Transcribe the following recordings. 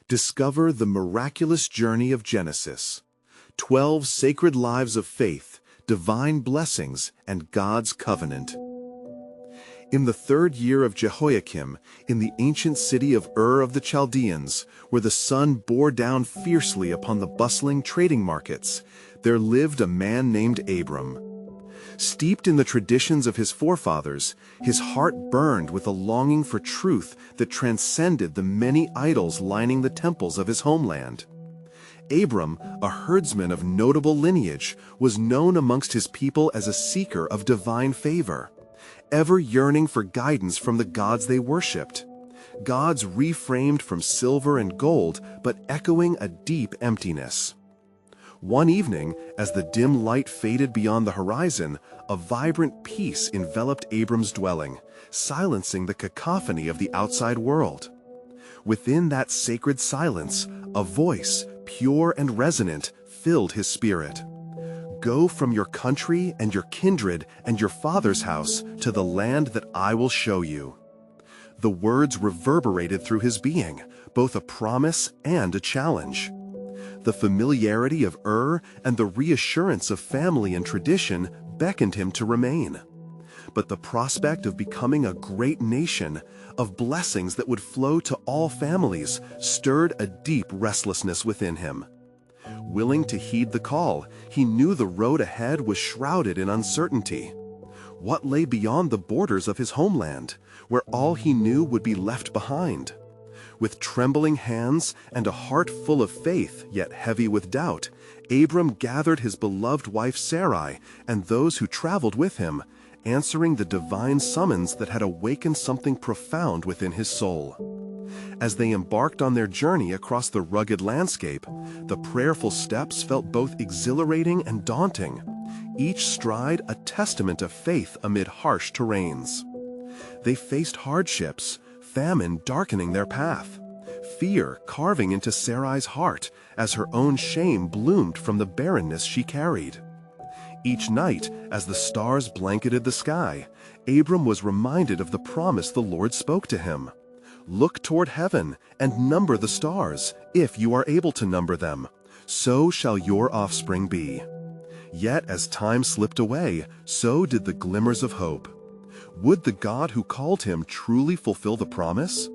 Discover the miraculous journey of Genesis. 12 sacred lives of faith, divine blessings, and God's covenant. In the 3rd year of Jehoiakim, in the ancient city of Ur of the Chaldeans, where the sun bore down fiercely upon the bustling trading markets, there lived a man named Abram. Steeped in the traditions of his forefathers, his heart burned with a longing for truth that transcended the many idols lining the temples of his homeland. Abram, a herdsman of notable lineage, was known amongst his people as a seeker of divine favor, ever yearning for guidance from the gods they worshipped. Gods reframed from silver and gold, but echoing a deep emptiness. One evening, as the dim light faded beyond the horizon, a vibrant peace enveloped Abram's dwelling, silencing the cacophony of the outside world. Within that sacred silence, a voice, pure and resonant, filled his spirit. "Go from your country and your kindred and your father's house to the land that I will show you." The words reverberated through his being, both a promise and a challenge. The familiarity of Ur and the reassurance of family and tradition beckoned him to remain. But the prospect of becoming a great nation, of blessings that would flow to all families, stirred a deep restlessness within him. Willing to heed the call, he knew the road ahead was shrouded in uncertainty. What lay beyond the borders of his homeland, where all he knew would be left behind? With trembling hands and a heart full of faith, yet heavy with doubt, Abram gathered his beloved wife Sarai and those who traveled with him, answering the divine summons that had awakened something profound within his soul. As they embarked on their journey across the rugged landscape, the prayerful steps felt both exhilarating and daunting, each stride a testament of faith amid harsh terrains. They faced hardships, famine darkening their path, fear carving into Sarai's heart as her own shame bloomed from the barrenness she carried. Each night, as the stars blanketed the sky, Abram was reminded of the promise the Lord spoke to him. "Look toward heaven and number the stars, if you are able to number them. So shall your offspring be." Yet as time slipped away, so did the glimmers of hope. Would the God who called him truly fulfill the promise?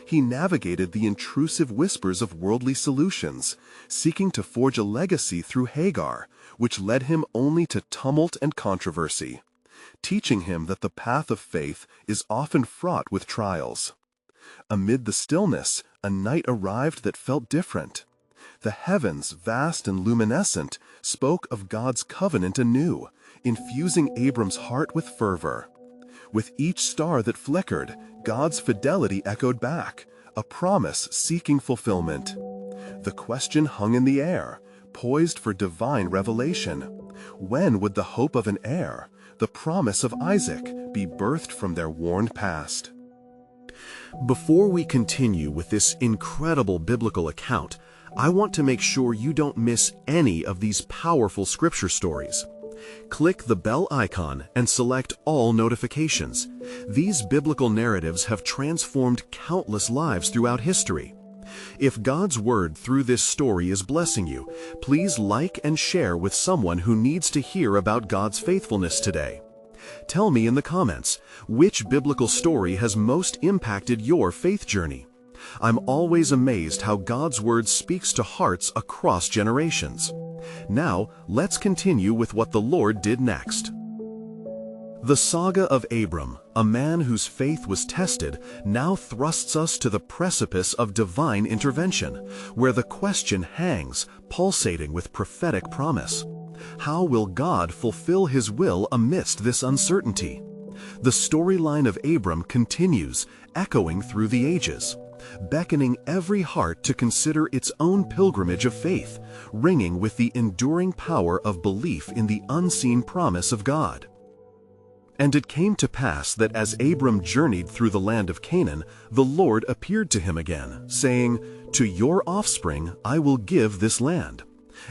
He navigated the intrusive whispers of worldly solutions, seeking to forge a legacy through Hagar, which led him only to tumult and controversy, teaching him that the path of faith is often fraught with trials. Amid the stillness, a night arrived that felt different. The heavens, vast and luminescent, spoke of God's covenant anew, infusing Abram's heart with fervor. With each star that flickered, God's fidelity echoed back, a promise seeking fulfillment. The question hung in the air, poised for divine revelation. When would the hope of an heir, the promise of Isaac, be birthed from their worn past? Before we continue with this incredible biblical account, I want to make sure you don't miss any of these powerful scripture stories. Click the bell icon and select all notifications. These biblical narratives have transformed countless lives throughout history. If God's word through this story is blessing you, please like and share with someone who needs to hear about God's faithfulness today. Tell me in the comments, which biblical story has most impacted your faith journey? I'm always amazed how God's word speaks to hearts across generations. Now, let's continue with what the Lord did next. The saga of Abram, a man whose faith was tested, now thrusts us to the precipice of divine intervention, where the question hangs, pulsating with prophetic promise. How will God fulfill His will amidst this uncertainty? The storyline of Abram continues, echoing through the ages, beckoning every heart to consider its own pilgrimage of faith, ringing with the enduring power of belief in the unseen promise of God. And it came to pass that as Abram journeyed through the land of Canaan, the Lord appeared to him again, saying, "To your offspring I will give this land."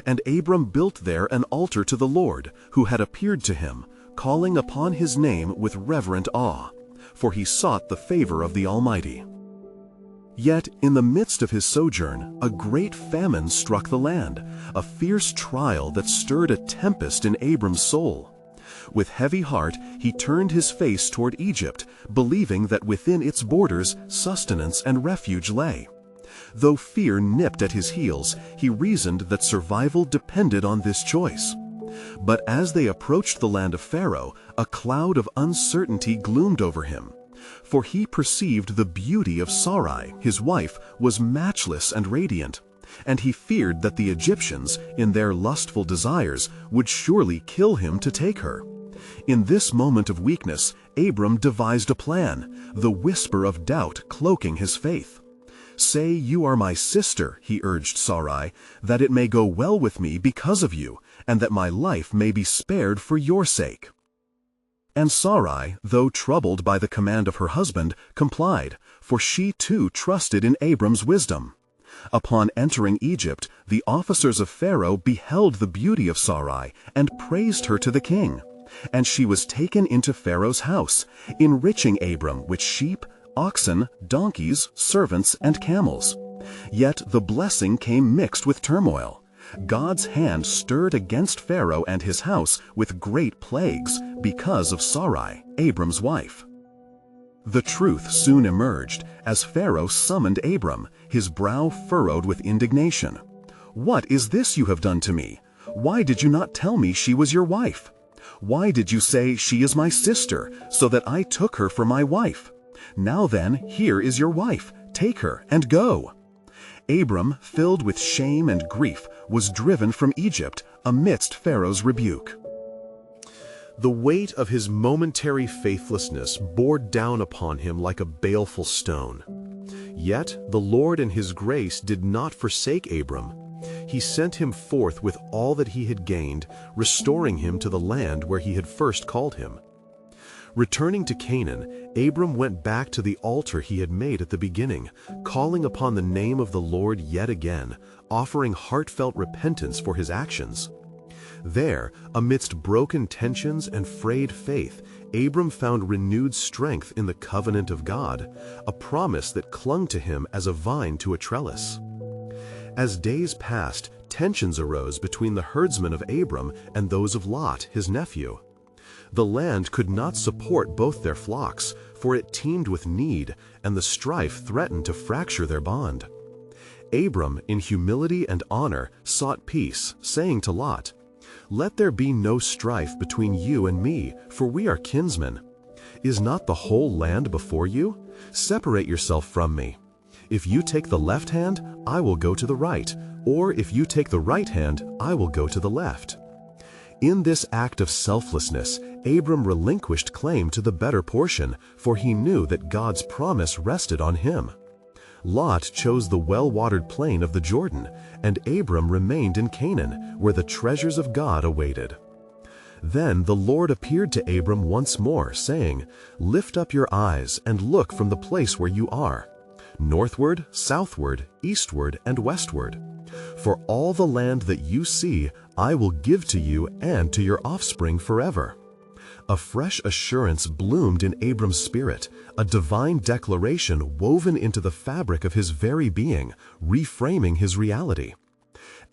And Abram built there an altar to the Lord, who had appeared to him, calling upon his name with reverent awe, for he sought the favor of the Almighty. Yet, in the midst of his sojourn, a great famine struck the land, a fierce trial that stirred a tempest in Abram's soul. With heavy heart, he turned his face toward Egypt, believing that within its borders sustenance and refuge lay. Though fear nipped at his heels, he reasoned that survival depended on this choice. But as they approached the land of Pharaoh, a cloud of uncertainty gloomed over him. For he perceived the beauty of Sarai, his wife, was matchless and radiant, and he feared that the Egyptians, in their lustful desires, would surely kill him to take her. In this moment of weakness, Abram devised a plan, the whisper of doubt cloaking his faith. "Say you are my sister," he urged Sarai, "that it may go well with me because of you, and that my life may be spared for your sake." And Sarai, though troubled by the command of her husband, complied, for she too trusted in Abram's wisdom. Upon entering Egypt, the officers of Pharaoh beheld the beauty of Sarai and praised her to the king. And she was taken into Pharaoh's house, enriching Abram with sheep, oxen, donkeys, servants, and camels. Yet the blessing came mixed with turmoil. God's hand stirred against Pharaoh and his house with great plagues because of Sarai, Abram's wife. The truth soon emerged as Pharaoh summoned Abram, his brow furrowed with indignation. "What is this you have done to me? Why did you not tell me she was your wife? Why did you say she is my sister, so that I took her for my wife? Now then, here is your wife. Take her and go." Abram, filled with shame and grief, was driven from Egypt amidst Pharaoh's rebuke. The weight of his momentary faithlessness bore down upon him like a baleful stone. Yet the Lord in his grace did not forsake Abram. He sent him forth with all that he had gained, restoring him to the land where he had first called him. Returning to Canaan, Abram went back to the altar he had made at the beginning, calling upon the name of the Lord yet again, offering heartfelt repentance for his actions. There, amidst broken tensions and frayed faith, Abram found renewed strength in the covenant of God, a promise that clung to him as a vine to a trellis. As days passed, tensions arose between the herdsmen of Abram and those of Lot, his nephew. The land could not support both their flocks, for it teemed with need, and the strife threatened to fracture their bond. Abram, in humility and honor, sought peace, saying to Lot, "Let there be no strife between you and me, for we are kinsmen. Is not the whole land before you? Separate yourself from me. If you take the left hand, I will go to the right, or if you take the right hand, I will go to the left." In this act of selflessness, Abram relinquished claim to the better portion, for he knew that God's promise rested on him. Lot chose the well-watered plain of the Jordan, and Abram remained in Canaan, where the treasures of God awaited. Then the Lord appeared to Abram once more, saying, "Lift up your eyes and look from the place where you are, northward, southward, eastward, and westward. For all the land that you see, I will give to you and to your offspring forever." A fresh assurance bloomed in Abram's spirit, a divine declaration woven into the fabric of his very being, reframing his reality.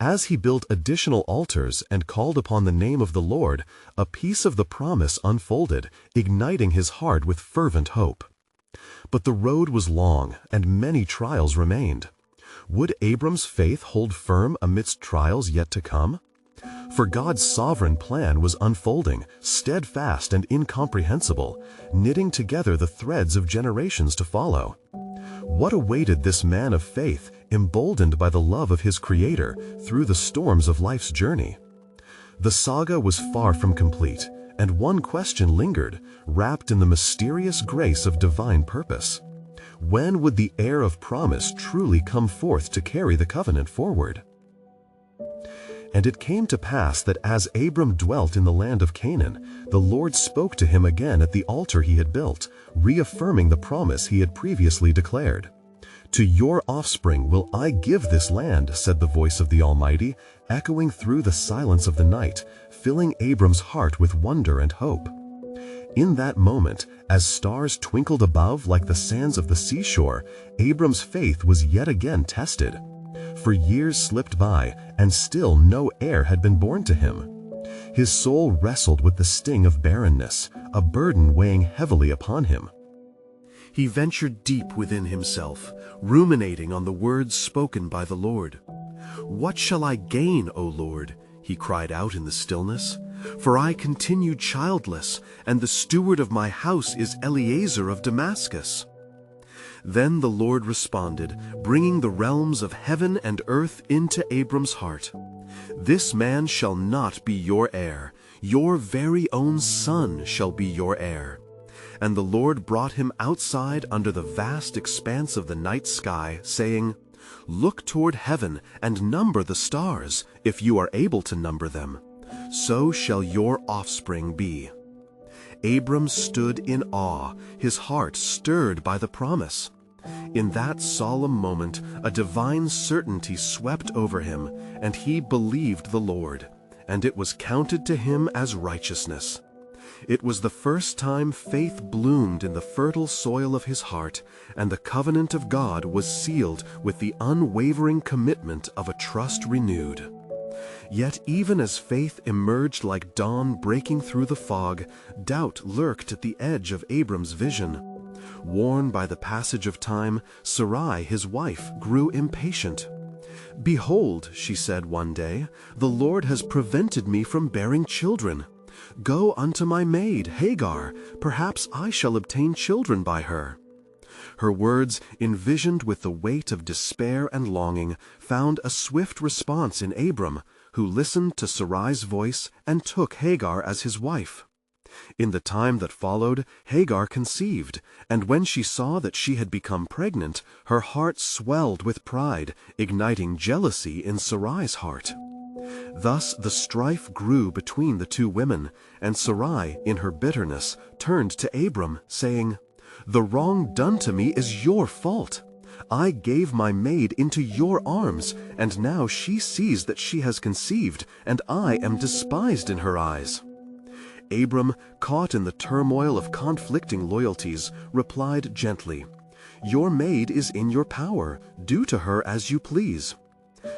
As he built additional altars and called upon the name of the Lord, a piece of the promise unfolded, igniting his heart with fervent hope. But the road was long, and many trials remained. Would Abram's faith hold firm amidst trials yet to come? For God's sovereign plan was unfolding, steadfast and incomprehensible, knitting together the threads of generations to follow. What awaited this man of faith, emboldened by the love of his Creator, through the storms of life's journey? The saga was far from complete, and one question lingered, wrapped in the mysterious grace of divine purpose. When would the heir of promise truly come forth to carry the covenant forward? And it came to pass that as Abram dwelt in the land of Canaan, the Lord spoke to him again at the altar he had built, reaffirming the promise he had previously declared. "To your offspring will I give this land," said the voice of the Almighty, echoing through the silence of the night, filling Abram's heart with wonder and hope. In that moment, as stars twinkled above like the sands of the seashore, Abram's faith was yet again tested. For years slipped by, and still no heir had been born to him. His soul wrestled with the sting of barrenness, a burden weighing heavily upon him. He ventured deep within himself, ruminating on the words spoken by the Lord. "What shall I gain, O Lord?" he cried out in the stillness. "For I continue childless, and the steward of my house is Eliezer of Damascus." Then the Lord responded, bringing the realms of heaven and earth into Abram's heart. "This man shall not be your heir. Your very own son shall be your heir." And the Lord brought him outside under the vast expanse of the night sky, saying, "Look toward heaven and number the stars, if you are able to number them. So shall your offspring be." Abram stood in awe, his heart stirred by the promise. In that solemn moment, a divine certainty swept over him, and he believed the Lord, and it was counted to him as righteousness. It was the first time faith bloomed in the fertile soil of his heart, and the covenant of God was sealed with the unwavering commitment of a trust renewed. Yet even as faith emerged like dawn breaking through the fog, doubt lurked at the edge of Abram's vision. Worn by the passage of time, Sarai, his wife, grew impatient. "Behold," she said one day, "the Lord has prevented me from bearing children. Go unto my maid, Hagar, perhaps I shall obtain children by her." Her words, envisioned with the weight of despair and longing, found a swift response in Abram, who listened to Sarai's voice and took Hagar as his wife. In the time that followed, Hagar conceived, and when she saw that she had become pregnant, her heart swelled with pride, igniting jealousy in Sarai's heart. Thus the strife grew between the two women, and Sarai, in her bitterness, turned to Abram, saying, "The wrong done to me is your fault. I gave my maid into your arms, and now she sees that she has conceived, and I am despised in her eyes." Abram, caught in the turmoil of conflicting loyalties, replied gently, "Your maid is in your power. Do to her as you please."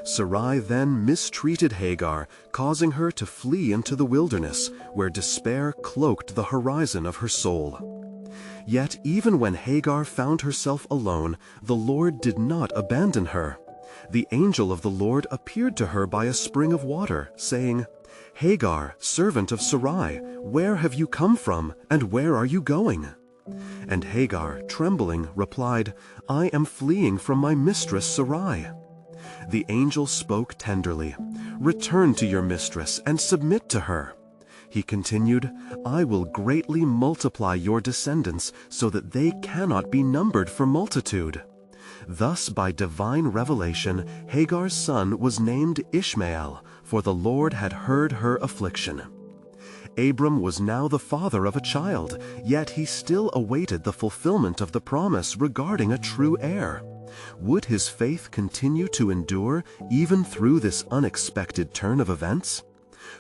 Sarai then mistreated Hagar, causing her to flee into the wilderness, where despair cloaked the horizon of her soul. Yet even when Hagar found herself alone, the Lord did not abandon her. The angel of the Lord appeared to her by a spring of water, saying, "Hagar, servant of Sarai, where have you come from, and where are you going?" And Hagar, trembling, replied, "I am fleeing from my mistress Sarai." The angel spoke tenderly, "Return to your mistress and submit to her." He continued, "I will greatly multiply your descendants so that they cannot be numbered for multitude." Thus by divine revelation, Hagar's son was named Ishmael, for the Lord had heard her affliction. Abram was now the father of a child, yet he still awaited the fulfillment of the promise regarding a true heir. Would his faith continue to endure even through this unexpected turn of events?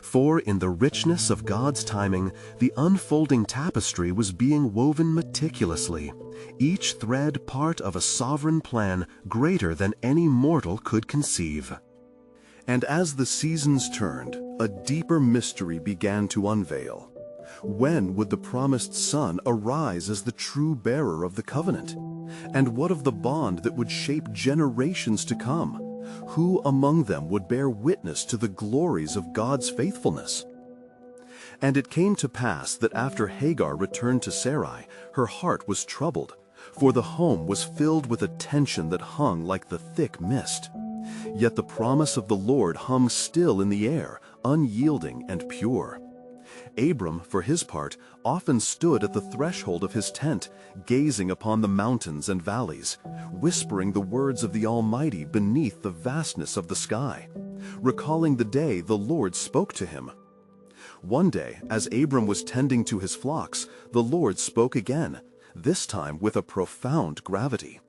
For in the richness of God's timing, the unfolding tapestry was being woven meticulously, each thread part of a sovereign plan greater than any mortal could conceive. And as the seasons turned, a deeper mystery began to unveil. When would the promised son arise as the true bearer of the covenant? And what of the bond that would shape generations to come? Who among them would bear witness to the glories of God's faithfulness? And it came to pass that after Hagar returned to Sarai, her heart was troubled, for the home was filled with a tension that hung like the thick mist. Yet the promise of the Lord hung still in the air, unyielding and pure. Abram, for his part, often stood at the threshold of his tent, gazing upon the mountains and valleys, whispering the words of the Almighty beneath the vastness of the sky, recalling the day the Lord spoke to him. One day, as Abram was tending to his flocks, the Lord spoke again, this time with a profound gravity.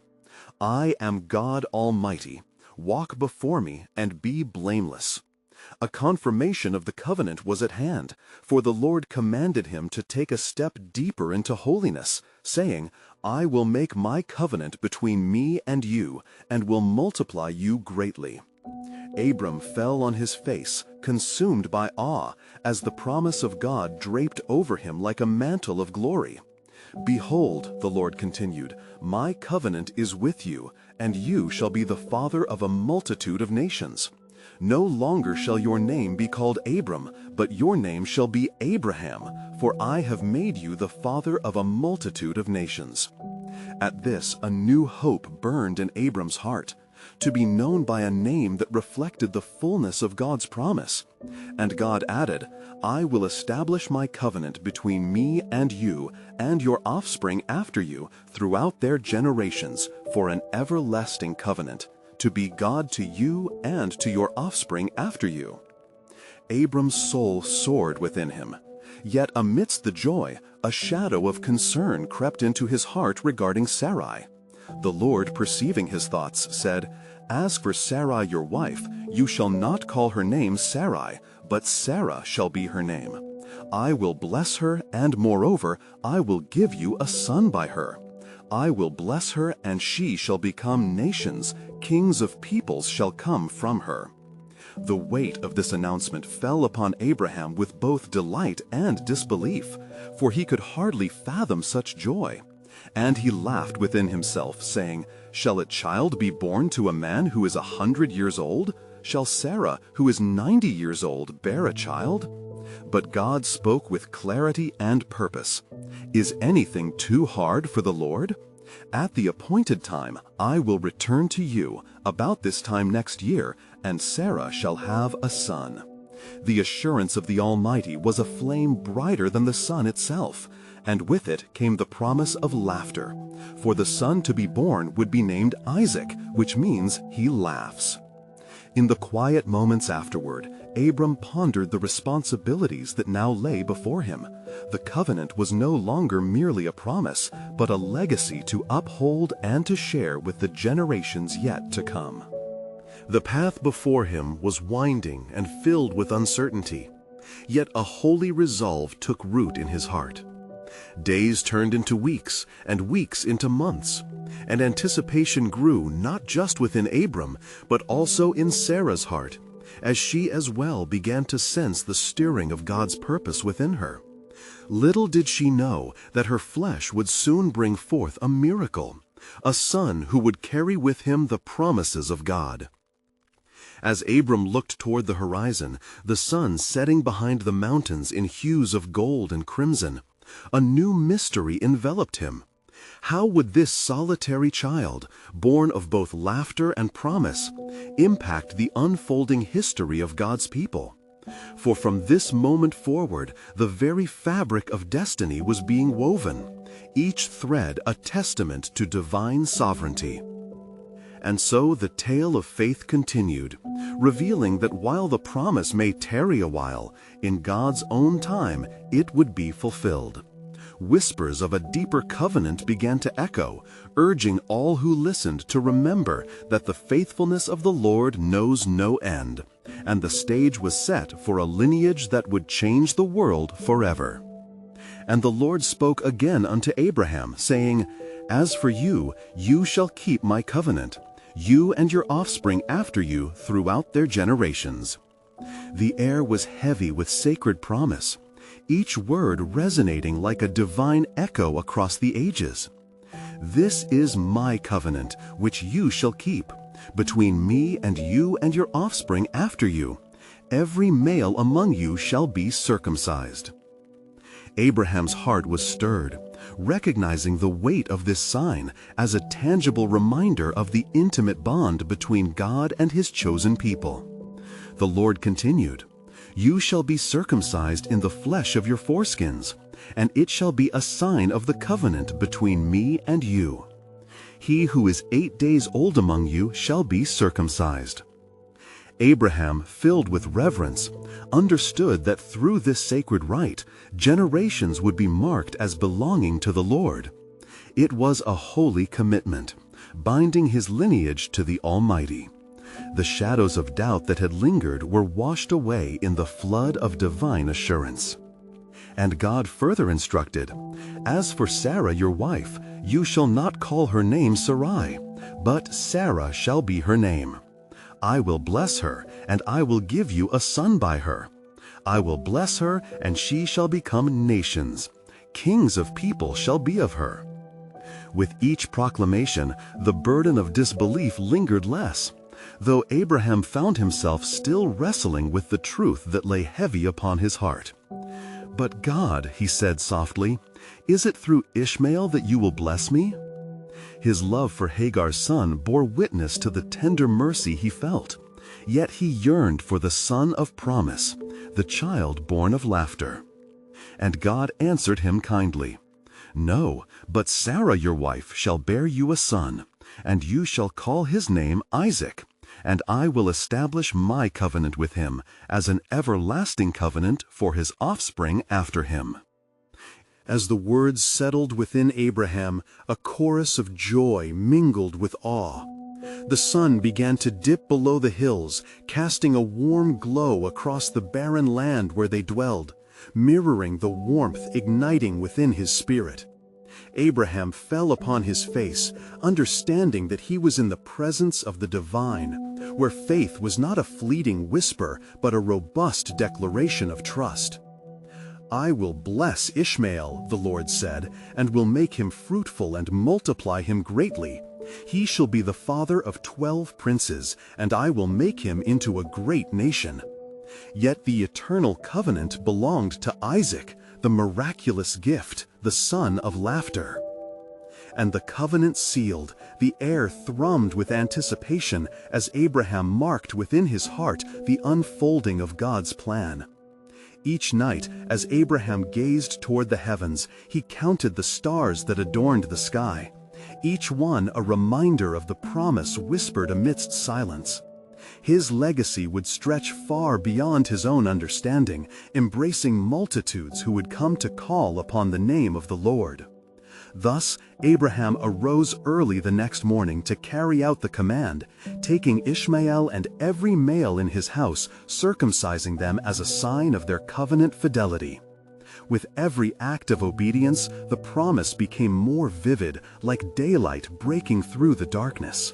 "I am God Almighty. Walk before me and be blameless. A confirmation of the covenant was at hand, for the Lord commanded him to take a step deeper into holiness, saying, "I will make my covenant between me and you, and will multiply you greatly." Abram fell on his face, consumed by awe, as the promise of God draped over him like a mantle of glory. "Behold," the Lord continued, "my covenant is with you, and you shall be the father of a multitude of nations. No longer shall your name be called Abram, but your name shall be Abraham, for I have made you the father of a multitude of nations." At this, a new hope burned in Abram's heart, to be known by a name that reflected the fullness of God's promise. And God added, "I will establish my covenant between me and you and your offspring after you throughout their generations for an everlasting covenant, to be God to you and to your offspring after you." Abram's soul soared within him. Yet amidst the joy, a shadow of concern crept into his heart regarding Sarai. The Lord, perceiving his thoughts, said, "As for Sarai your wife, you shall not call her name Sarai, but Sarah shall be her name. I will bless her, and moreover, I will give you a son by her. I will bless her, and she shall become nations, kings of peoples shall come from her." The weight of this announcement fell upon Abraham with both delight and disbelief, for he could hardly fathom such joy. And he laughed within himself, saying, "Shall a child be born to a man who is 100 years old? Shall Sarah, who is 90 years old, bear a child?" But God spoke with clarity and purpose. "Is anything too hard for the Lord? At the appointed time I will return to you, about this time next year, and Sarah shall have a son." The assurance of the Almighty was a flame brighter than the sun itself, and with it came the promise of laughter, for the son to be born would be named Isaac, which means he laughs. In the quiet moments afterward, Abram pondered the responsibilities that now lay before him. The covenant was no longer merely a promise, but a legacy to uphold and to share with the generations yet to come. The path before him was winding and filled with uncertainty, yet a holy resolve took root in his heart. Days turned into weeks, and weeks into months, and anticipation grew not just within Abram, but also in Sarah's heart, as she as well began to sense the stirring of God's purpose within her. Little did she know that her flesh would soon bring forth a miracle, a son who would carry with him the promises of God. As Abram looked toward the horizon, the sun setting behind the mountains in hues of gold and crimson, a new mystery enveloped him. How would this solitary child, born of both laughter and promise, impact the unfolding history of God's people? For from this moment forward, the very fabric of destiny was being woven, each thread a testament to divine sovereignty. And so the tale of faith continued, revealing that while the promise may tarry a while, in God's own time it would be fulfilled. Whispers of a deeper covenant began to echo, urging all who listened to remember that the faithfulness of the Lord knows no end, and the stage was set for a lineage that would change the world forever. And the Lord spoke again unto Abraham, saying, "As for you, you shall keep my covenant, you and your offspring after you throughout their generations." The air was heavy with sacred promise, each word resonating like a divine echo across the ages. "This is my covenant, which you shall keep, between me and you and your offspring after you. Every male among you shall be circumcised." Abraham's heart was stirred, recognizing the weight of this sign as a tangible reminder of the intimate bond between God and his chosen people. The Lord continued, "You shall be circumcised in the flesh of your foreskins, and it shall be a sign of the covenant between me and you. He who is 8 days old among you shall be circumcised." Abraham, filled with reverence, understood that through this sacred rite, generations would be marked as belonging to the Lord. It was a holy commitment, binding his lineage to the Almighty. The shadows of doubt that had lingered were washed away in the flood of divine assurance. And God further instructed, "As for Sarah your wife, you shall not call her name Sarai, but Sarah shall be her name. I will bless her, and I will give you a son by her. I will bless her, and she shall become nations. Kings of people shall be of her." With each proclamation, the burden of disbelief lingered less, though Abraham found himself still wrestling with the truth that lay heavy upon his heart. "But God," he said softly, "is it through Ishmael that you will bless me?" His love for Hagar's son bore witness to the tender mercy he felt, yet he yearned for the son of promise, the child born of laughter. And God answered him kindly, "No, but Sarah your wife shall bear you a son, and you shall call his name Isaac, and I will establish my covenant with him as an everlasting covenant for his offspring after him." As the words settled within Abraham, a chorus of joy mingled with awe. The sun began to dip below the hills, casting a warm glow across the barren land where they dwelled, mirroring the warmth igniting within his spirit. Abraham fell upon his face, understanding that he was in the presence of the divine, where faith was not a fleeting whisper but a robust declaration of trust. "I will bless Ishmael," the Lord said, "and will make him fruitful and multiply him greatly. He shall be the father of 12 princes, and I will make him into a great nation." Yet the eternal covenant belonged to Isaac, the miraculous gift, the son of laughter. And the covenant sealed, the air thrummed with anticipation as Abraham marked within his heart the unfolding of God's plan. Each night, as Abraham gazed toward the heavens, he counted the stars that adorned the sky, each one a reminder of the promise whispered amidst silence. His legacy would stretch far beyond his own understanding, embracing multitudes who would come to call upon the name of the Lord. Thus, Abraham arose early the next morning to carry out the command, taking Ishmael and every male in his house, circumcising them as a sign of their covenant fidelity. With every act of obedience, the promise became more vivid, like daylight breaking through the darkness.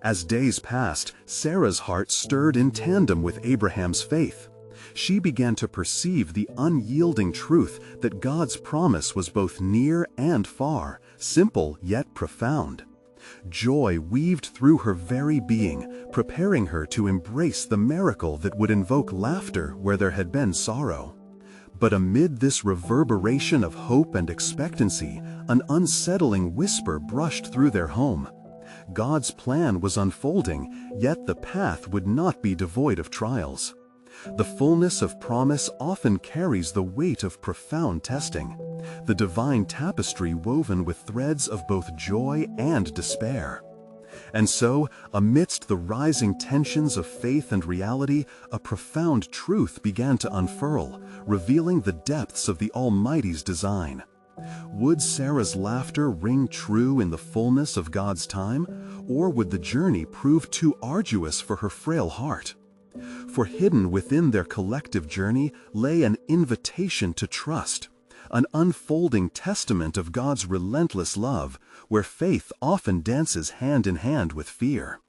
As days passed, Sarah's heart stirred in tandem with Abraham's faith. She began to perceive the unyielding truth that God's promise was both near and far, simple yet profound. Joy weaved through her very being, preparing her to embrace the miracle that would invoke laughter where there had been sorrow. But amid this reverberation of hope and expectancy, an unsettling whisper brushed through their home. God's plan was unfolding, yet the path would not be devoid of trials. The fullness of promise often carries the weight of profound testing, the divine tapestry woven with threads of both joy and despair. And so, amidst the rising tensions of faith and reality, a profound truth began to unfurl, revealing the depths of the Almighty's design. Would Sarah's laughter ring true in the fullness of God's time, or would the journey prove too arduous for her frail heart? For hidden within their collective journey lay an invitation to trust, an unfolding testament of God's relentless love, where faith often dances hand in hand with fear.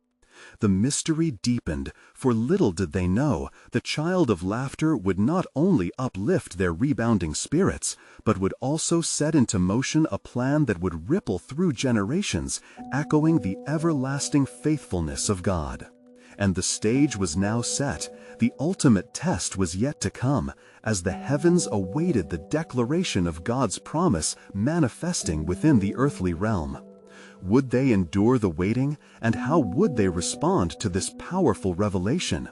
The mystery deepened, for little did they know the child of laughter would not only uplift their rebounding spirits, but would also set into motion a plan that would ripple through generations, echoing the everlasting faithfulness of God. And the stage was now set. The ultimate test was yet to come, as the heavens awaited the declaration of God's promise manifesting within the earthly realm. Would they endure the waiting, and how would they respond to this powerful revelation?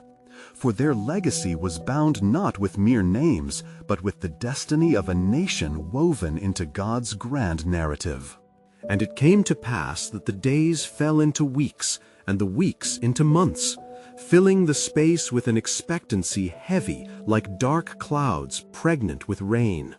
For their legacy was bound not with mere names, but with the destiny of a nation woven into God's grand narrative. And it came to pass that the days fell into weeks, and the weeks into months, filling the space with an expectancy heavy like dark clouds pregnant with rain.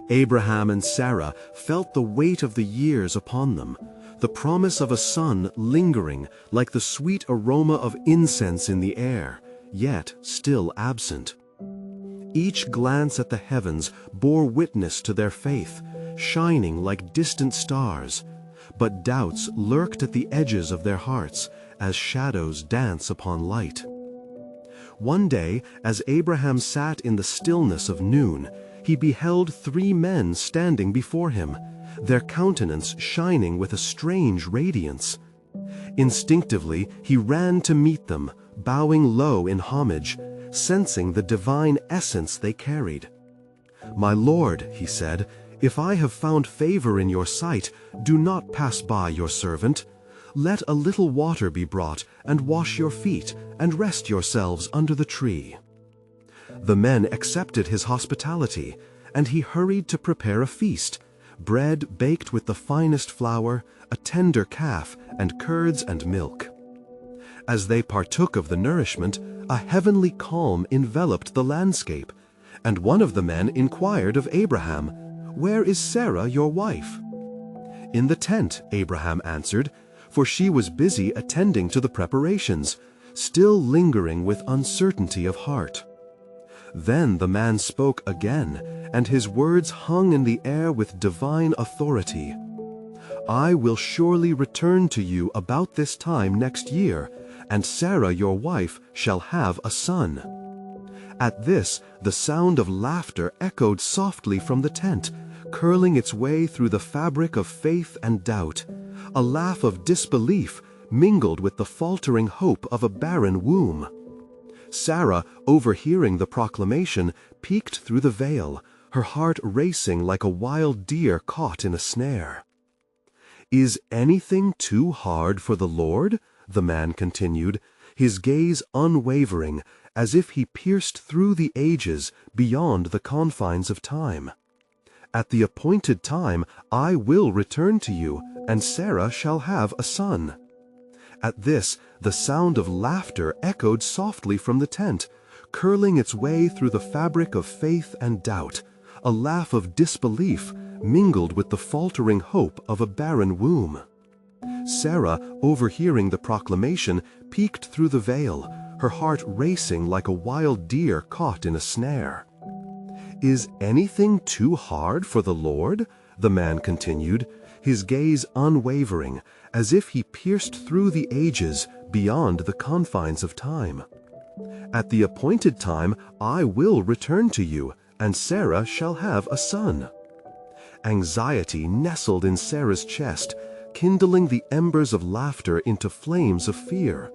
Abraham and Sarah felt the weight of the years upon them, the promise of a son lingering like the sweet aroma of incense in the air, yet still absent. Each glance at the heavens bore witness to their faith, shining like distant stars, but doubts lurked at the edges of their hearts as shadows dance upon light. One day, as Abraham sat in the stillness of noon, he beheld 3 men standing before him, their countenance shining with a strange radiance. Instinctively, he ran to meet them, bowing low in homage, sensing the divine essence they carried. "My Lord," he said, "if I have found favor in your sight, do not pass by your servant. Let a little water be brought, and wash your feet, and rest yourselves under the tree." The men accepted his hospitality, and he hurried to prepare a feast, bread baked with the finest flour, a tender calf, and curds and milk. As they partook of the nourishment, a heavenly calm enveloped the landscape, and one of the men inquired of Abraham, "Where is Sarah, your wife?" "In the tent," Abraham answered, for she was busy attending to the preparations, still lingering with uncertainty of heart. Then the man spoke again, and his words hung in the air with divine authority. "I will surely return to you about this time next year, and Sarah your wife shall have a son." At this, the sound of laughter echoed softly from the tent, curling its way through the fabric of faith and doubt, a laugh of disbelief mingled with the faltering hope of a barren womb. Sarah, overhearing the proclamation, peeked through the veil, her heart racing like a wild deer caught in a snare. "Is anything too hard for the Lord?" the man continued, his gaze unwavering, as if he pierced through the ages beyond the confines of time. "At the appointed time I will return to you, and Sarah shall have a son." At this, the sound of laughter echoed softly from the tent, curling its way through the fabric of faith and doubt, a laugh of disbelief mingled with the faltering hope of a barren womb. Sarah, overhearing the proclamation, peeked through the veil, her heart racing like a wild deer caught in a snare. "Is anything too hard for the Lord?" the man continued, his gaze unwavering, as if he pierced through the ages beyond the confines of time. "At the appointed time I will return to you, and Sarah shall have a son." Anxiety nestled in Sarah's chest, kindling the embers of laughter into flames of fear.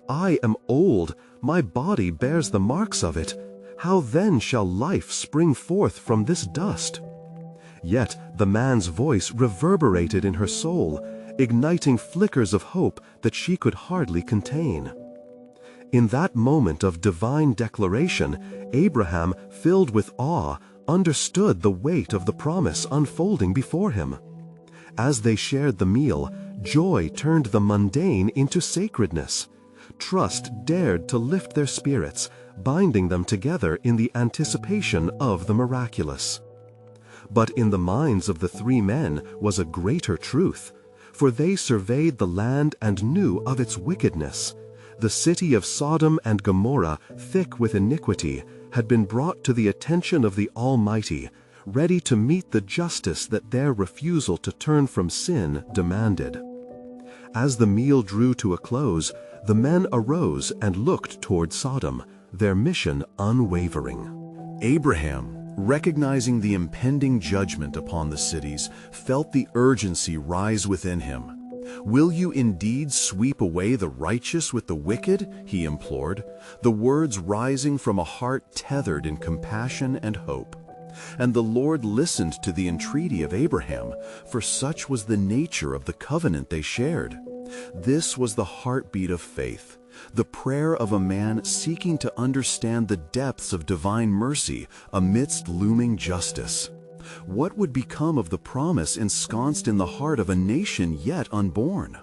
"I am old, my body bears the marks of it. How then shall life spring forth from this dust?" Yet the man's voice reverberated in her soul, igniting flickers of hope that she could hardly contain. In that moment of divine declaration, Abraham, filled with awe, understood the weight of the promise unfolding before him. As they shared the meal, joy turned the mundane into sacredness. Trust dared to lift their spirits, binding them together in the anticipation of the miraculous. But in the minds of the 3 men was a greater truth, for they surveyed the land and knew of its wickedness. The city of Sodom and Gomorrah, thick with iniquity, had been brought to the attention of the Almighty, ready to meet the justice that their refusal to turn from sin demanded. As the meal drew to a close, the men arose and looked toward Sodom, their mission unwavering. Abraham, recognizing the impending judgment upon the cities, felt the urgency rise within him. "Will you indeed sweep away the righteous with the wicked?" he implored, the words rising from a heart tethered in compassion and hope. And the Lord listened to the entreaty of Abraham, for such was the nature of the covenant they shared. This was the heartbeat of faith, the prayer of a man seeking to understand the depths of divine mercy amidst looming justice. What would become of the promise ensconced in the heart of a nation yet unborn?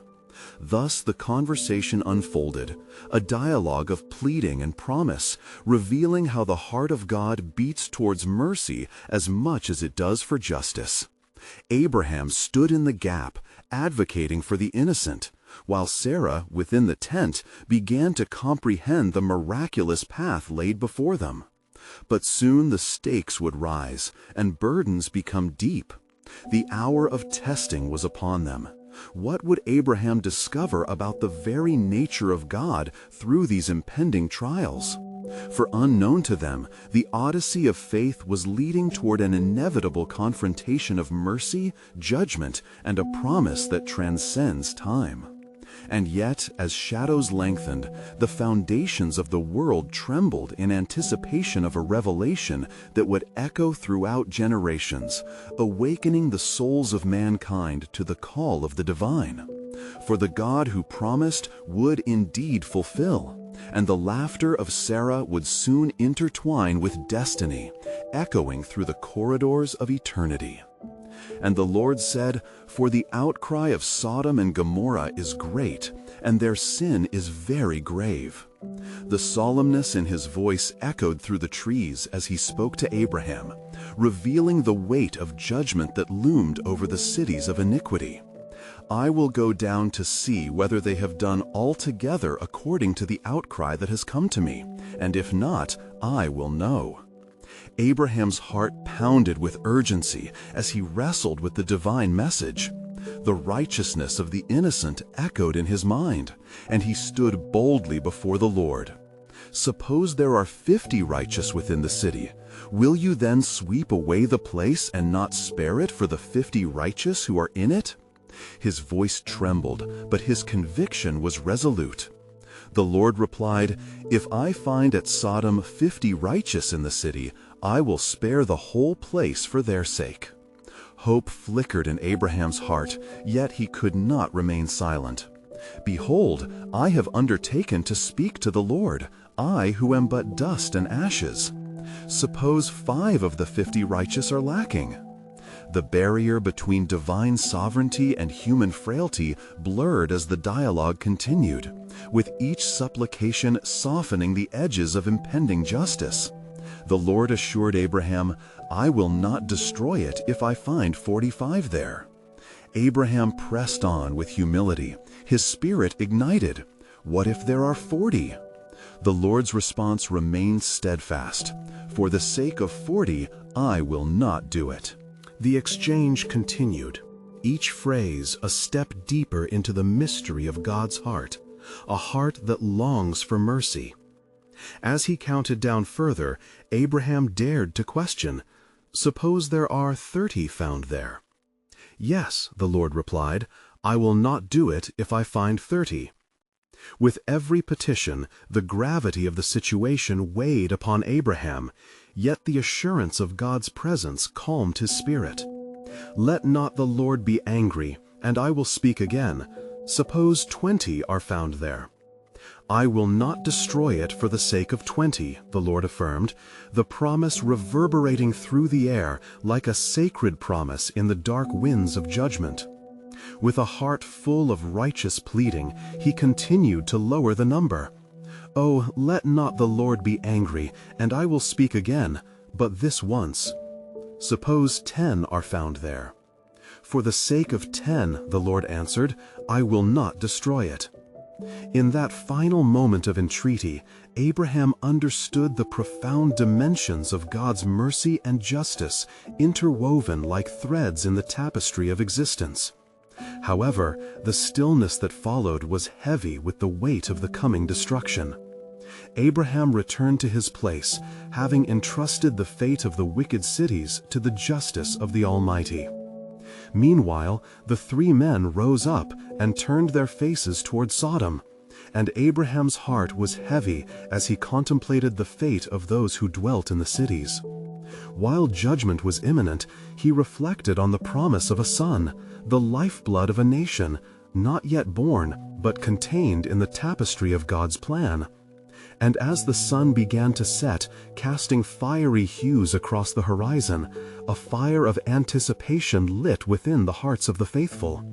Thus the conversation unfolded, a dialogue of pleading and promise, revealing how the heart of God beats towards mercy as much as it does for justice. Abraham stood in the gap, advocating for the innocent, while Sarah, within the tent, began to comprehend the miraculous path laid before them. But soon the stakes would rise, and burdens become deep. The hour of testing was upon them. What would Abraham discover about the very nature of God through these impending trials? For unknown to them, the odyssey of faith was leading toward an inevitable confrontation of mercy, judgment, and a promise that transcends time. And yet, as shadows lengthened, the foundations of the world trembled in anticipation of a revelation that would echo throughout generations, awakening the souls of mankind to the call of the divine. For the God who promised would indeed fulfill, and the laughter of Sarah would soon intertwine with destiny, echoing through the corridors of eternity. And the Lord said, "For the outcry of Sodom and Gomorrah is great, and their sin is very grave." The solemnness in his voice echoed through the trees as he spoke to Abraham, revealing the weight of judgment that loomed over the cities of iniquity. "I will go down to see whether they have done altogether according to the outcry that has come to me, and if not, I will know." Abraham's heart pounded with urgency as he wrestled with the divine message. The righteousness of the innocent echoed in his mind, and he stood boldly before the Lord. "Suppose there are 50 righteous within the city. Will you then sweep away the place and not spare it for the 50 righteous who are in it?" His voice trembled, but his conviction was resolute. The Lord replied, "If I find at Sodom 50 righteous in the city, I will spare the whole place for their sake." Hope flickered in Abraham's heart, yet he could not remain silent. "Behold, I have undertaken to speak to the Lord, I who am but dust and ashes. Suppose 5 of the 50 righteous are lacking?" The barrier between divine sovereignty and human frailty blurred as the dialogue continued, with each supplication softening the edges of impending justice. The Lord assured Abraham, "I will not destroy it if I find 45 there." Abraham pressed on with humility, his spirit ignited. "What if there are 40? The Lord's response remained steadfast. "For the sake of 40, I will not do it." The exchange continued, each phrase a step deeper into the mystery of God's heart, a heart that longs for mercy. As he counted down further, Abraham dared to question, "Suppose there are 30 found there?" "Yes," the Lord replied, "I will not do it if I find 30. With every petition, the gravity of the situation weighed upon Abraham, yet the assurance of God's presence calmed his spirit. "Let not the Lord be angry, and I will speak again. Suppose 20 are found there." "I will not destroy it for the sake of 20, the Lord affirmed, the promise reverberating through the air like a sacred promise in the dark winds of judgment. With a heart full of righteous pleading, he continued to lower the number. "Oh, let not the Lord be angry, and I will speak again, but this once. Suppose 10 are found there." "For the sake of 10, the Lord answered, I will not destroy it." In that final moment of entreaty, Abraham understood the profound dimensions of God's mercy and justice interwoven like threads in the tapestry of existence. However, the stillness that followed was heavy with the weight of the coming destruction. Abraham returned to his place, having entrusted the fate of the wicked cities to the justice of the Almighty. Meanwhile, the 3 men rose up and turned their faces toward Sodom, and Abraham's heart was heavy as he contemplated the fate of those who dwelt in the cities. While judgment was imminent, he reflected on the promise of a son, the lifeblood of a nation, not yet born, but contained in the tapestry of God's plan. And as the sun began to set, casting fiery hues across the horizon, a fire of anticipation lit within the hearts of the faithful.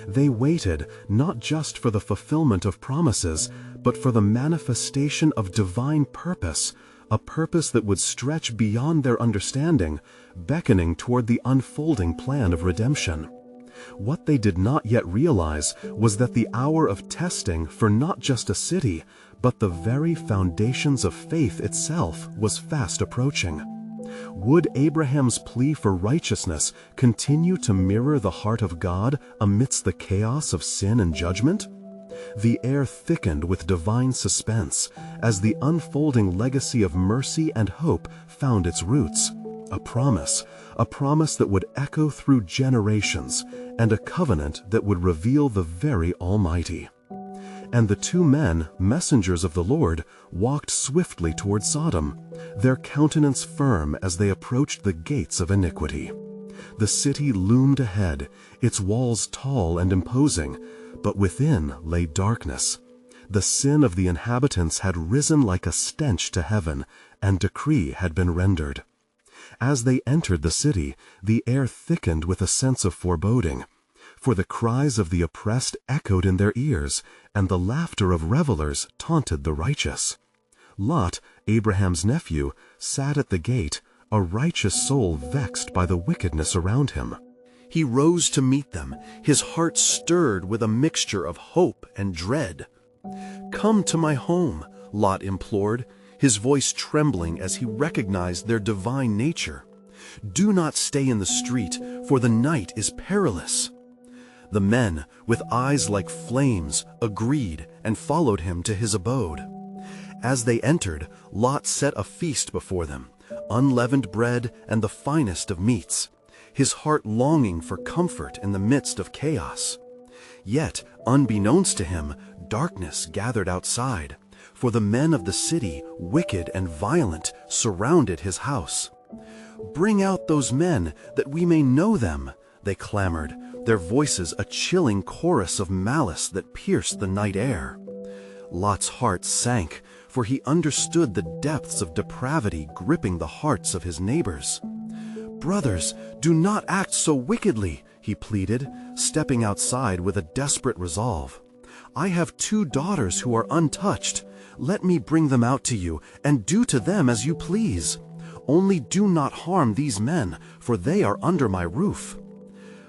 They waited not just for the fulfillment of promises, but for the manifestation of divine purpose, a purpose that would stretch beyond their understanding, beckoning toward the unfolding plan of redemption. What they did not yet realize was that the hour of testing for not just a city, but the very foundations of faith itself was fast approaching. Would Abraham's plea for righteousness continue to mirror the heart of God amidst the chaos of sin and judgment? The air thickened with divine suspense as the unfolding legacy of mercy and hope found its roots. A promise that would echo through generations, and a covenant that would reveal the very Almighty. And the two men, messengers of the Lord, walked swiftly toward Sodom, their countenance firm as they approached the gates of iniquity. The city loomed ahead, its walls tall and imposing, but within lay darkness. The sin of the inhabitants had risen like a stench to heaven, and decree had been rendered. As they entered the city, the air thickened with a sense of foreboding, for the cries of the oppressed echoed in their ears, and the laughter of revelers taunted the righteous. Lot, Abraham's nephew, sat at the gate, a righteous soul vexed by the wickedness around him. He rose to meet them, his heart stirred with a mixture of hope and dread. "Come to my home," Lot implored, his voice trembling as he recognized their divine nature. "Do not stay in the street, for the night is perilous." The men, with eyes like flames, agreed and followed him to his abode. As they entered, Lot set a feast before them, unleavened bread and the finest of meats, his heart longing for comfort in the midst of chaos. Yet, unbeknownst to him, darkness gathered outside, for the men of the city, wicked and violent, surrounded his house. "Bring out those men, that we may know them," they clamored, their voices a chilling chorus of malice that pierced the night air. Lot's heart sank, for he understood the depths of depravity gripping the hearts of his neighbors. "Brothers, do not act so wickedly," he pleaded, stepping outside with a desperate resolve. "I have 2 daughters who are untouched. Let me bring them out to you, and do to them as you please. Only do not harm these men, for they are under my roof."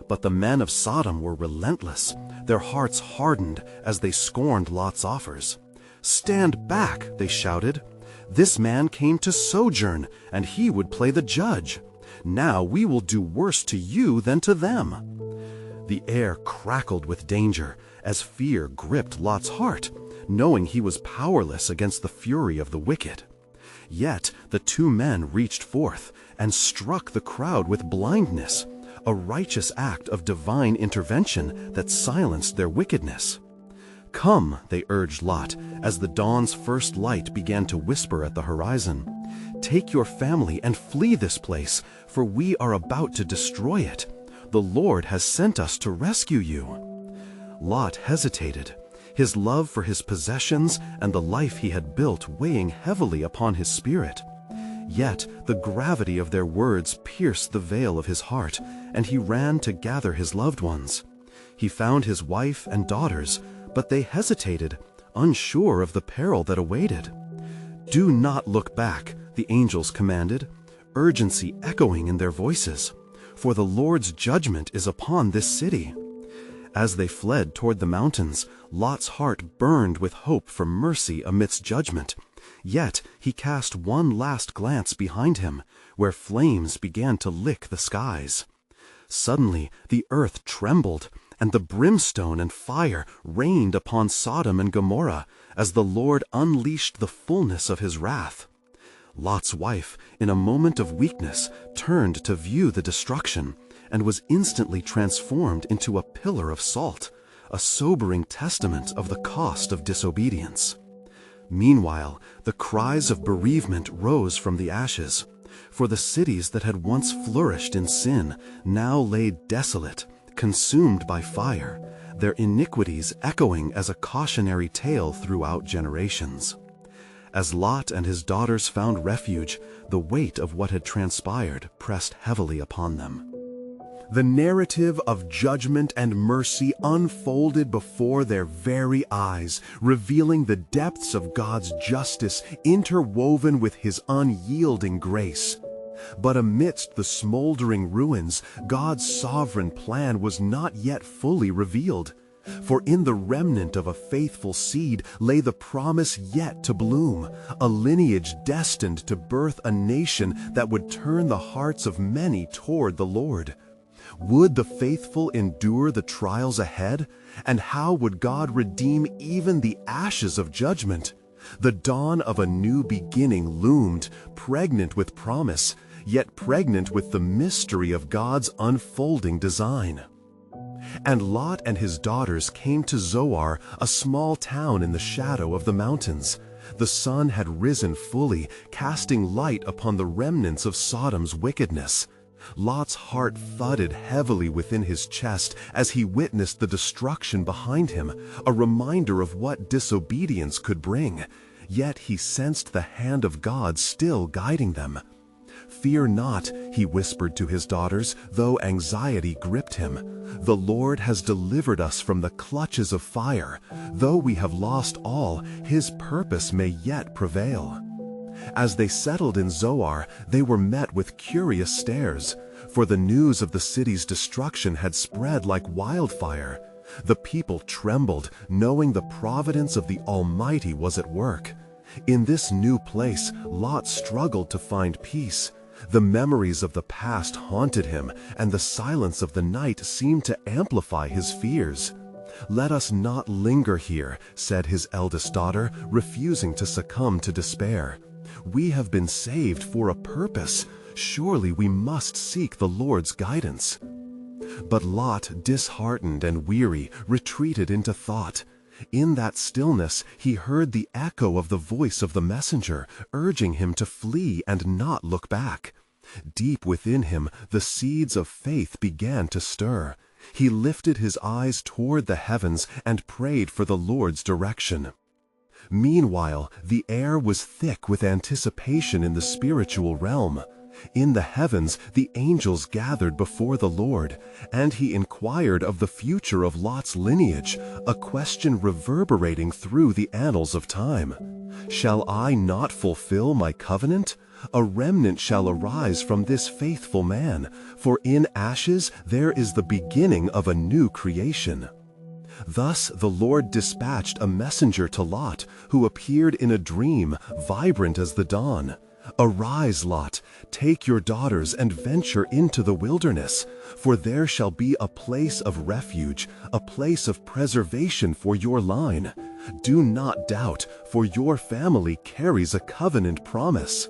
But the men of Sodom were relentless, their hearts hardened as they scorned Lot's offers. "Stand back," they shouted. "This man came to sojourn, and he would play the judge. Now we will do worse to you than to them." The air crackled with danger as fear gripped Lot's heart, knowing he was powerless against the fury of the wicked. Yet the 2 men reached forth and struck the crowd with blindness, a righteous act of divine intervention that silenced their wickedness. "Come," they urged Lot, as the dawn's first light began to whisper at the horizon. "Take your family and flee this place, for we are about to destroy it. The Lord has sent us to rescue you." Lot hesitated, his love for his possessions and the life he had built weighing heavily upon his spirit. Yet the gravity of their words pierced the veil of his heart, and he ran to gather his loved ones. He found his wife and daughters, but they hesitated, unsure of the peril that awaited. "Do not look back," the angels commanded, urgency echoing in their voices, "for the Lord's judgment is upon this city." As they fled toward the mountains, Lot's heart burned with hope for mercy amidst judgment. Yet he cast one last glance behind him, where flames began to lick the skies. Suddenly the earth trembled, and the brimstone and fire rained upon Sodom and Gomorrah as the Lord unleashed the fullness of his wrath. Lot's wife, in a moment of weakness, turned to view the destruction, and was instantly transformed into a pillar of salt, a sobering testament of the cost of disobedience. Meanwhile, the cries of bereavement rose from the ashes, for the cities that had once flourished in sin now lay desolate, consumed by fire, their iniquities echoing as a cautionary tale throughout generations. As Lot and his daughters found refuge, the weight of what had transpired pressed heavily upon them. The narrative of judgment and mercy unfolded before their very eyes, revealing the depths of God's justice interwoven with his unyielding grace. But amidst the smoldering ruins, God's sovereign plan was not yet fully revealed. For in the remnant of a faithful seed lay the promise yet to bloom, a lineage destined to birth a nation that would turn the hearts of many toward the Lord. Would the faithful endure the trials ahead? And how would God redeem even the ashes of judgment? The dawn of a new beginning loomed, pregnant with promise, yet pregnant with the mystery of God's unfolding design. And Lot and his daughters came to Zoar, a small town in the shadow of the mountains. The sun had risen fully, casting light upon the remnants of Sodom's wickedness. Lot's heart thudded heavily within his chest as he witnessed the destruction behind him, a reminder of what disobedience could bring. Yet he sensed the hand of God still guiding them. "Fear not," he whispered to his daughters, though anxiety gripped him. "The Lord has delivered us from the clutches of fire. Though we have lost all, His purpose may yet prevail." As they settled in Zoar, they were met with curious stares, for the news of the city's destruction had spread like wildfire. The people trembled, knowing the providence of the Almighty was at work. In this new place, Lot struggled to find peace. The memories of the past haunted him, and the silence of the night seemed to amplify his fears. "Let us not linger here," said his eldest daughter, refusing to succumb to despair. "We have been saved for a purpose. Surely we must seek the Lord's guidance." But Lot, disheartened and weary, retreated into thought. In that stillness, he heard the echo of the voice of the messenger, urging him to flee and not look back. Deep within him, the seeds of faith began to stir. He lifted his eyes toward the heavens and prayed for the Lord's direction. Meanwhile, the air was thick with anticipation in the spiritual realm. In the heavens, the angels gathered before the Lord, and he inquired of the future of Lot's lineage, a question reverberating through the annals of time. "Shall I not fulfill my covenant? A remnant shall arise from this faithful man, for in ashes there is the beginning of a new creation." Thus the Lord dispatched a messenger to Lot, who appeared in a dream, vibrant as the dawn. "Arise, Lot, take your daughters and venture into the wilderness, for there shall be a place of refuge, a place of preservation for your line. Do not doubt, for your family carries a covenant promise."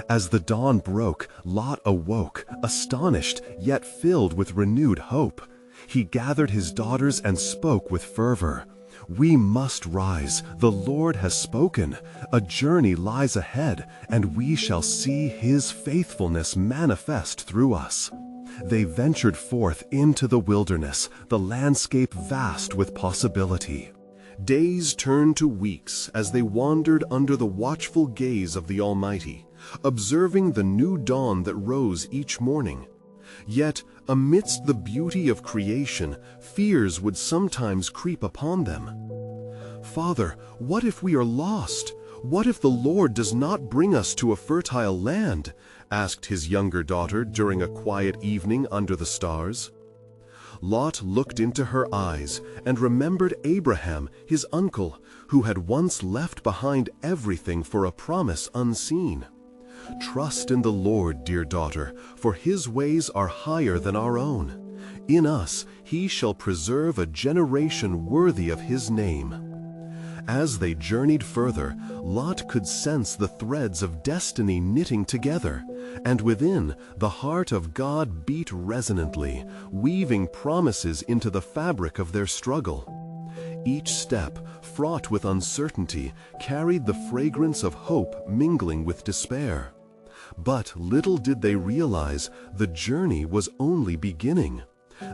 As the dawn broke, Lot awoke, astonished, yet filled with renewed hope. He gathered his daughters and spoke with fervor. "We must rise. The Lord has spoken. A journey lies ahead, and we shall see His faithfulness manifest through us." They ventured forth into the wilderness, the landscape vast with possibility. Days turned to weeks as they wandered under the watchful gaze of the Almighty, observing the new dawn that rose each morning. Yet, amidst the beauty of creation, fears would sometimes creep upon them. "Father, what if we are lost? What if the Lord does not bring us to a fertile land?" asked his younger daughter during a quiet evening under the stars. Lot looked into her eyes and remembered Abraham, his uncle, who had once left behind everything for a promise unseen. "Trust in the Lord, dear daughter, for His ways are higher than our own. In us He shall preserve a generation worthy of His name." As they journeyed further, Lot could sense the threads of destiny knitting together, and within, the heart of God beat resonantly, weaving promises into the fabric of their struggle. Each step, fraught with uncertainty, carried the fragrance of hope mingling with despair. But little did they realize the journey was only beginning.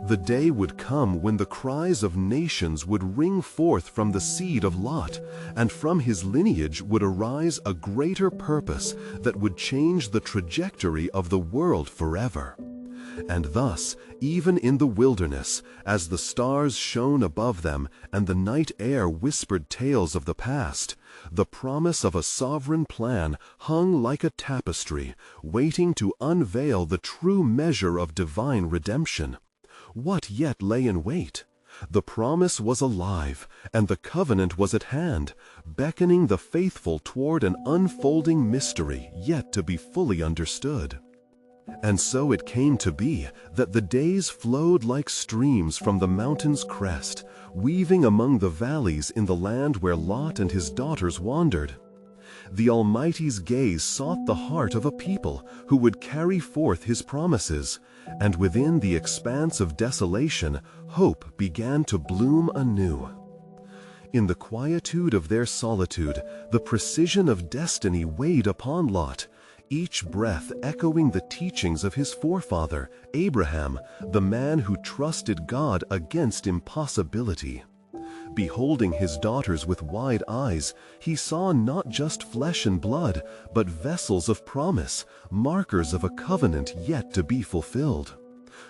The day would come when the cries of nations would ring forth from the seed of Lot, and from his lineage would arise a greater purpose that would change the trajectory of the world forever. And thus, even in the wilderness, as the stars shone above them and the night air whispered tales of the past, the promise of a sovereign plan hung like a tapestry, waiting to unveil the true measure of divine redemption. What yet lay in wait? The promise was alive, and the covenant was at hand, beckoning the faithful toward an unfolding mystery yet to be fully understood. And so it came to be that the days flowed like streams from the mountain's crest, weaving among the valleys in the land where Lot and his daughters wandered. The Almighty's gaze sought the heart of a people who would carry forth His promises, and within the expanse of desolation, hope began to bloom anew. In the quietude of their solitude, the precision of destiny weighed upon Lot, each breath echoing the teachings of his forefather, Abraham, the man who trusted God against impossibility. Beholding his daughters with wide eyes, he saw not just flesh and blood, but vessels of promise, markers of a covenant yet to be fulfilled.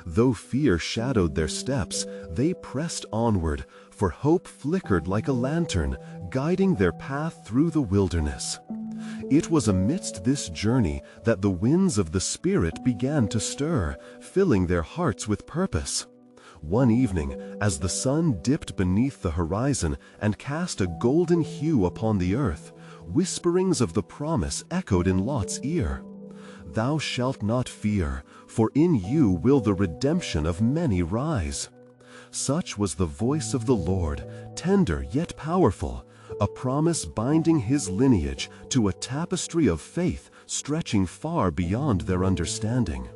Though fear shadowed their steps, they pressed onward, for hope flickered like a lantern, guiding their path through the wilderness. It was amidst this journey that the winds of the Spirit began to stir, filling their hearts with purpose. One evening, as the sun dipped beneath the horizon and cast a golden hue upon the earth, whisperings of the promise echoed in Lot's ear. "Thou shalt not fear, for in you will the redemption of many rise." Such was the voice of the Lord, tender yet powerful, a promise binding His lineage to a tapestry of faith stretching far beyond their understanding.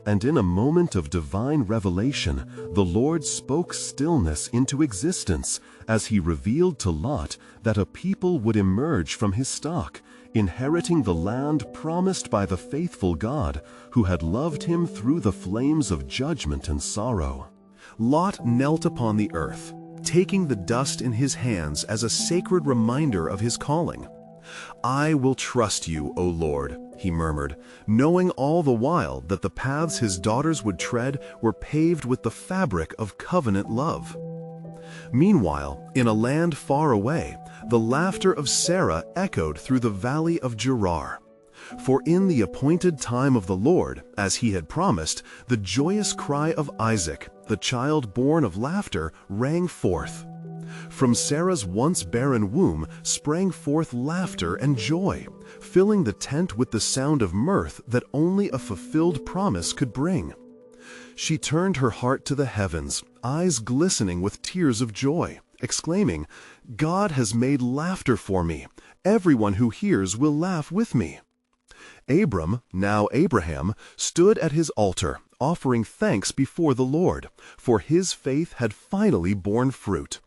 And in a moment of divine revelation, the Lord spoke stillness into existence as He revealed to Lot that a people would emerge from his stock, inheriting the land promised by the faithful God who had loved him through the flames of judgment and sorrow. Lot knelt upon the earth, taking the dust in his hands as a sacred reminder of his calling. "I will trust you, O Lord," he murmured, knowing all the while that the paths his daughters would tread were paved with the fabric of covenant love. Meanwhile, in a land far away, the laughter of Sarah echoed through the valley of Gerar. For in the appointed time of the Lord, as He had promised, the joyous cry of Isaac, the child born of laughter, rang forth. From Sarah's once barren womb sprang forth laughter and joy, filling the tent with the sound of mirth that only a fulfilled promise could bring. She turned her heart to the heavens, eyes glistening with tears of joy, exclaiming, "God has made laughter for me. Everyone who hears will laugh with me." Abram, now Abraham, stood at his altar, offering thanks before the Lord, for his faith had finally borne fruit.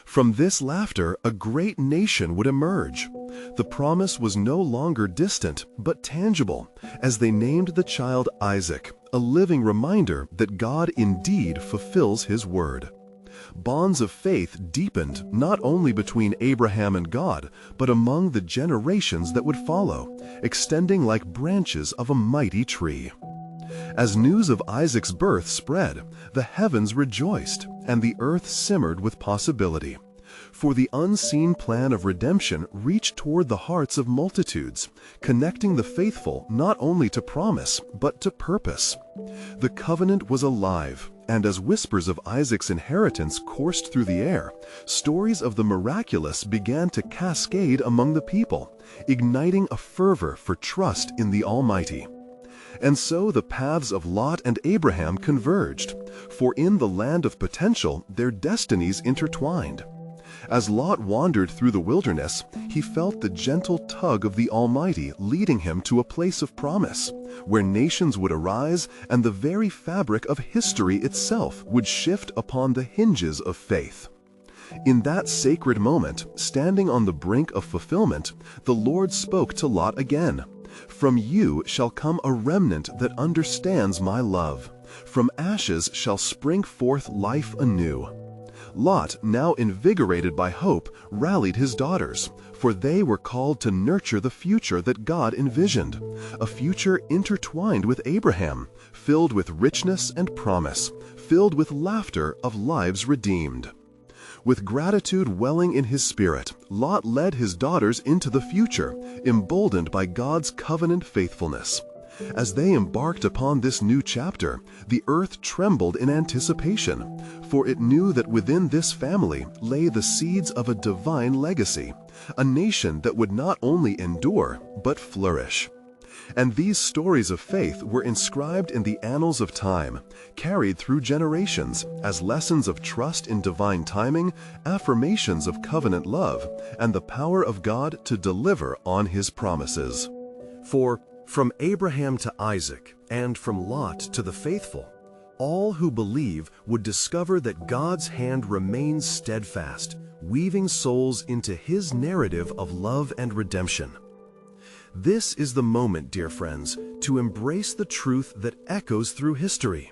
From this laughter, a great nation would emerge. The promise was no longer distant, but tangible, as they named the child Isaac, a living reminder that God indeed fulfills His word. Bonds of faith deepened not only between Abraham and God, but among the generations that would follow, extending like branches of a mighty tree. As news of Isaac's birth spread, the heavens rejoiced, and the earth simmered with possibility. For the unseen plan of redemption reached toward the hearts of multitudes, connecting the faithful not only to promise, but to purpose. The covenant was alive, and as whispers of Isaac's inheritance coursed through the air, stories of the miraculous began to cascade among the people, igniting a fervor for trust in the Almighty. And so the paths of Lot and Abraham converged, for in the land of potential their destinies intertwined. As Lot wandered through the wilderness, he felt the gentle tug of the Almighty leading him to a place of promise, where nations would arise and the very fabric of history itself would shift upon the hinges of faith. In that sacred moment, standing on the brink of fulfillment, the Lord spoke to Lot again. "From you shall come a remnant that understands my love. From ashes shall spring forth life anew." Lot, now invigorated by hope, rallied his daughters, for they were called to nurture the future that God envisioned, a future intertwined with Abraham, filled with richness and promise, filled with laughter of lives redeemed. With gratitude welling in his spirit, Lot led his daughters into the future, emboldened by God's covenant faithfulness. As they embarked upon this new chapter, the earth trembled in anticipation, for it knew that within this family lay the seeds of a divine legacy, a nation that would not only endure, but flourish. And these stories of faith were inscribed in the annals of time, carried through generations as lessons of trust in divine timing, affirmations of covenant love, and the power of God to deliver on His promises. For from Abraham to Isaac, and from Lot to the faithful, all who believe would discover that God's hand remains steadfast, weaving souls into His narrative of love and redemption. This is the moment, dear friends, to embrace the truth that echoes through history.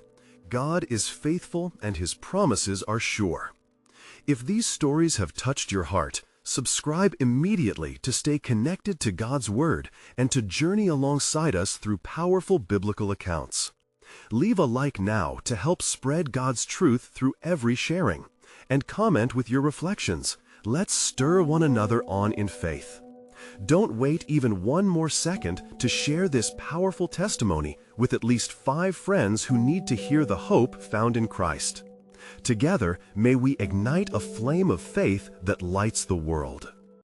God is faithful and His promises are sure. If these stories have touched your heart, subscribe immediately to stay connected to God's Word and to journey alongside us through powerful biblical accounts. Leave a like now to help spread God's truth through every sharing, and comment with your reflections. Let's stir one another on in faith. Don't wait even one more second to share this powerful testimony with at least 5 friends who need to hear the hope found in Christ. Together, may we ignite a flame of faith that lights the world.